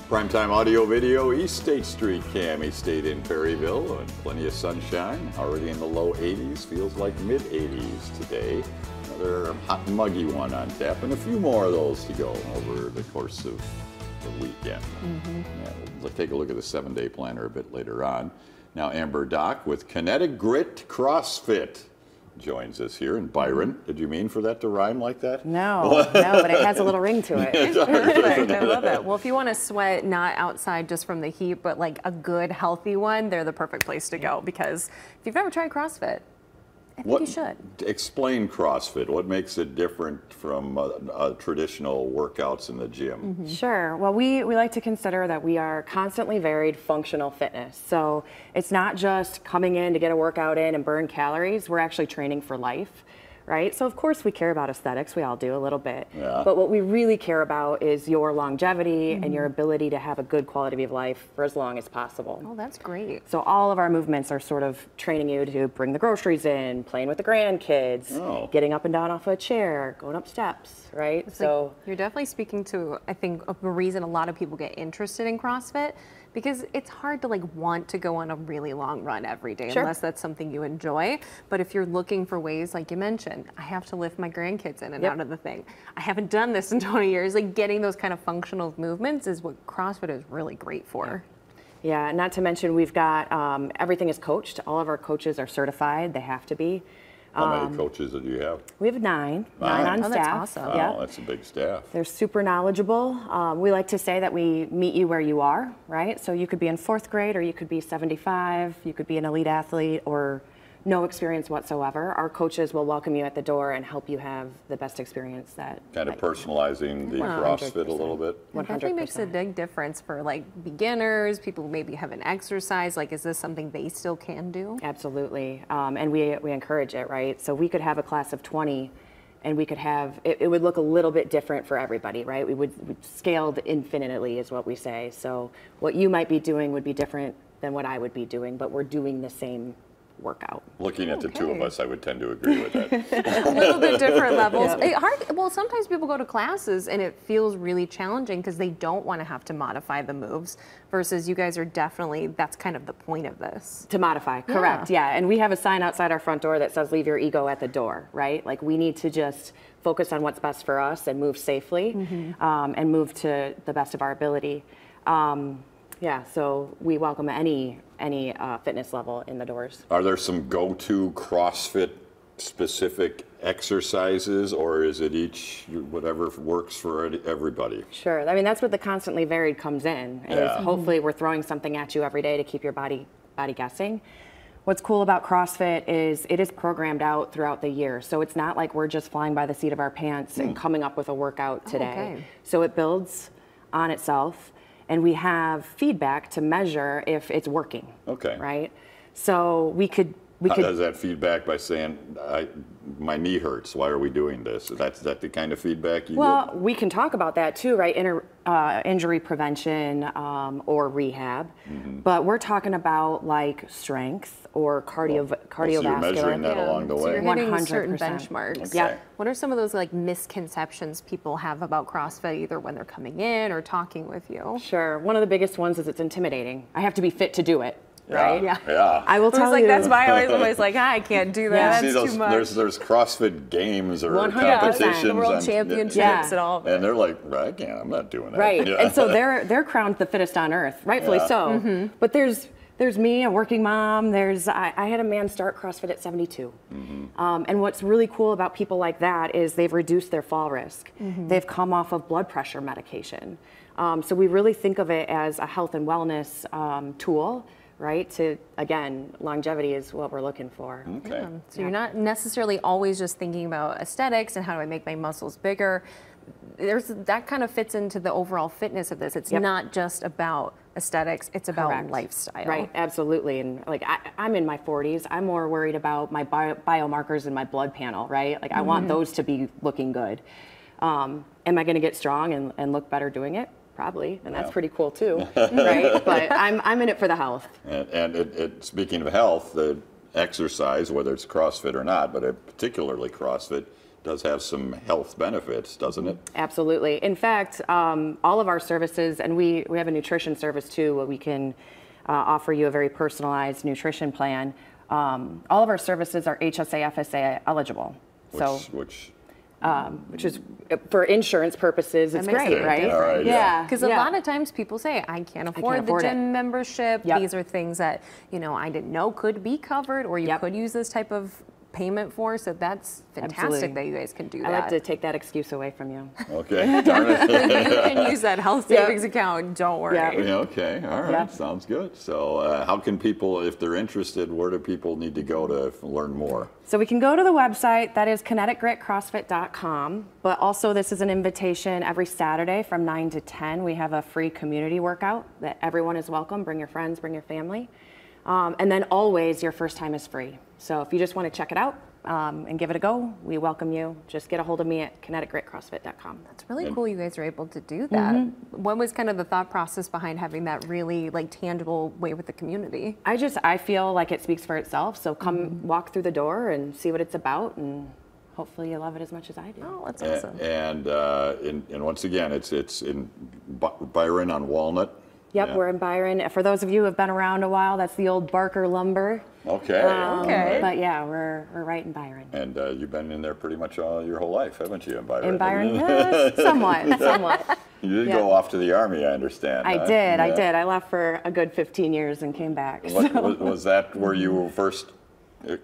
Primetime audio video, East State Street Cam, East State in Perryville, and plenty of sunshine, already in the low 80s, feels like mid 80s today. Another hot and muggy one on tap, and a few more of those to go over the course of the weekend. Yeah, we'll take a look at the 7-day planner a bit later on. Now Amber Dock with Kinetic Grit CrossFit joins us here. And Byron, did you mean for that to rhyme like that? No, but it has a little ring to it. Perfect. I love it. Well, if you want to sweat not outside just from the heat, but like a good, healthy one, they're the perfect place to go. Because if you've ever tried CrossFit, I think you should. Explain CrossFit. What makes it different from traditional workouts in the gym? Sure. Well, we like to consider that we are constantly varied functional fitness. So it's not just coming in to get a workout in and burn calories. We're actually training for life, right? So of course we care about aesthetics. We all do a little bit. Yeah. But what we really care about is your longevity and your ability to have a good quality of life for as long as possible. Oh, that's great. So all of our movements are sort of training you to bring the groceries in, playing with the grandkids, getting up and down off a chair, going up steps, right? So you're definitely speaking to, I think, a reason a lot of people get interested in CrossFit, because it's hard to like want to go on a really long run every day unless that's something you enjoy. But if you're looking for ways, like you mentioned, I have to lift my grandkids in and out of the thing. I haven't done this in 20 years. Like getting those kind of functional movements is what CrossFit is really great for. Yeah, not to mention we've got, everything is coached. All of our coaches are certified. They have to be. How many coaches do you have? We have nine on staff. That's awesome. Yeah. Oh, that's a big staff. They're super knowledgeable. We like to say that we meet you where you are, right? So you could be in 4th grade, or you could be 75, you could be an elite athlete, or no experience whatsoever. Our coaches will welcome you at the door and help you have the best experience that. Kind of personalizing the CrossFit a little bit. It definitely makes a big difference for like beginners, people who maybe haven't exercised. Like, is this something they still can do? Absolutely, and we encourage it, right? So we could have a class of 20, and we could have, it would look a little bit different for everybody, right? We'd scaled infinitely is what we say. So what you might be doing would be different than what I would be doing, but we're doing the same workout. Looking at the two of us, I would tend to agree with that. A little bit different levels. Well, sometimes people go to classes and it feels really challenging because they don't want to have to modify the moves, versus you guys are definitely, that's kind of the point of this. To modify, correct, yeah. And we have a sign outside our front door that says, leave your ego at the door, right? Like we need to just focus on what's best for us and move safely and move to the best of our ability. Yeah, so we welcome any fitness level in the doors. Are there some go-to CrossFit specific exercises, or is it each whatever works for everybody? Sure. I mean, that's what the constantly varied comes in. Is hopefully we're throwing something at you every day to keep your body guessing. What's cool about CrossFit is it is programmed out throughout the year. So it's not like we're just flying by the seat of our pants and coming up with a workout today. So it builds on itself. And we have feedback to measure if it's working. Okay. Right? So we could. How does that feedback by saying, my knee hurts, why are we doing this? Is that the kind of feedback you get? Well, we can talk about that too, right? Injury prevention or rehab. But we're talking about like strength or cardiovascular. So you're measuring that along the way. So you're hitting 100%. certain benchmarks. Yeah. What are some of those like misconceptions people have about CrossFit, either when they're coming in or talking with you? Sure. One of the biggest ones is it's intimidating. I have to be fit to do it. Right? Yeah. I will tell you. That's why I always like, I can't do that. You see That's too much. There's CrossFit games or 100%. competitions, The world championships and all of it. And they're like, I can't. I'm not doing that. Right. And so they're crowned the fittest on earth, rightfully so. But there's me, a working mom. I had a man start CrossFit at 72. And what's really cool about people like that is they've reduced their fall risk. They've come off of blood pressure medication. So we really think of it as a health and wellness tool. Right? To, again, longevity is what we're looking for. Okay. So you're not necessarily always just thinking about aesthetics and how do I make my muscles bigger. That kind of fits into the overall fitness of this. It's not just about aesthetics, it's about lifestyle. Right, absolutely. And like I'm in my 40s, I'm more worried about my biomarkers in my blood panel, right? Like I want those to be looking good. Am I gonna get strong and look better doing it? Probably, and that's pretty cool too, right? But I'm in it for the health. And speaking of health, the exercise, whether it's CrossFit or not, but particularly CrossFit, does have some health benefits, doesn't it? Absolutely. In fact, all of our services, and we have a nutrition service too, where we can offer you a very personalized nutrition plan. All of our services are HSA, FSA eligible. Which is for insurance purposes, it's great, right? All right, yeah. Because a lot of times people say, I can't afford the gym membership. Yep. These are things that, you know, I didn't know could be covered, or you could use this type of payment for. So that's fantastic that you guys can do that. I like to take that excuse away from you. Okay, darn it. You can use that health savings account, don't worry. Yeah, okay, all right, sounds good. So how can people, if they're interested, where do people need to go to learn more? So we can go to the website, that is kineticgritcrossfit.com, but also this is an invitation every Saturday from 9 to 10. We have a free community workout that everyone is welcome. Bring your friends, bring your family. And then always your first time is free. So if you just want to check it out and give it a go, we welcome you. Just get a hold of me at kineticgritcrossfit.com. That's really cool you guys are able to do that. What was kind of the thought process behind having that really like tangible way with the community? I feel like it speaks for itself. So come walk through the door and see what it's about, and hopefully you love it as much as I do. Oh, that's awesome. And once again, it's in Byron on Walnut. Yep, we're in Byron. For those of you who have been around a while, that's the old Barker Lumber. Okay. Okay. But yeah, we're right in Byron. And you've been in there pretty much all your whole life, haven't you, in Byron? In Byron, somewhat. You did go off to the Army, I understand. I did. I left for a good 15 years and came back. Was that where you first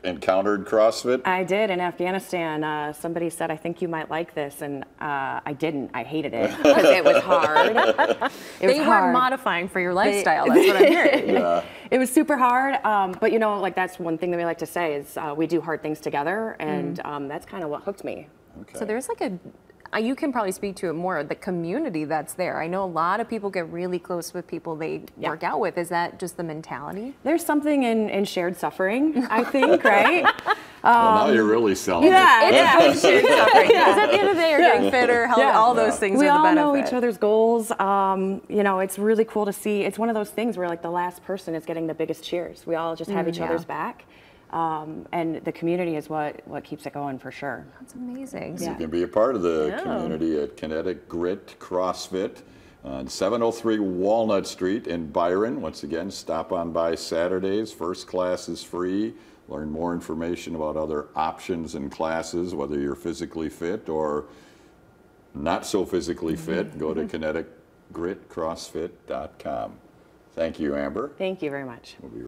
encountered CrossFit? I did in Afghanistan. Somebody said, I think you might like this, and I didn't. I hated it because it was hard. They were modifying for your lifestyle, that's what I'm hearing. It was super hard, but you know, like that's one thing that we like to say is we do hard things together, and that's kind of what hooked me. Okay. So there's like you can probably speak to it more, the community that's there. I know a lot of people get really close with people they work out with. Is that just the mentality? There's something in shared suffering, I think, right? Well, now you're really selling it. It's shared suffering. Because at the end of the day, you're getting fitter, healthy, all those things we are the all benefit. know each other's goals. You know, it's really cool to see. It's one of those things where like the last person is getting the biggest cheers. We all just have each other's back. And the community is what keeps it going for sure. That's amazing. So you can be a part of the community at Kinetic Grit CrossFit on 703 Walnut Street in Byron. Once again, stop on by Saturdays. First class is free. Learn more information about other options and classes, whether you're physically fit or not so physically fit. Go to kineticgritcrossfit.com. Thank you, Amber. Thank you very much. We'll be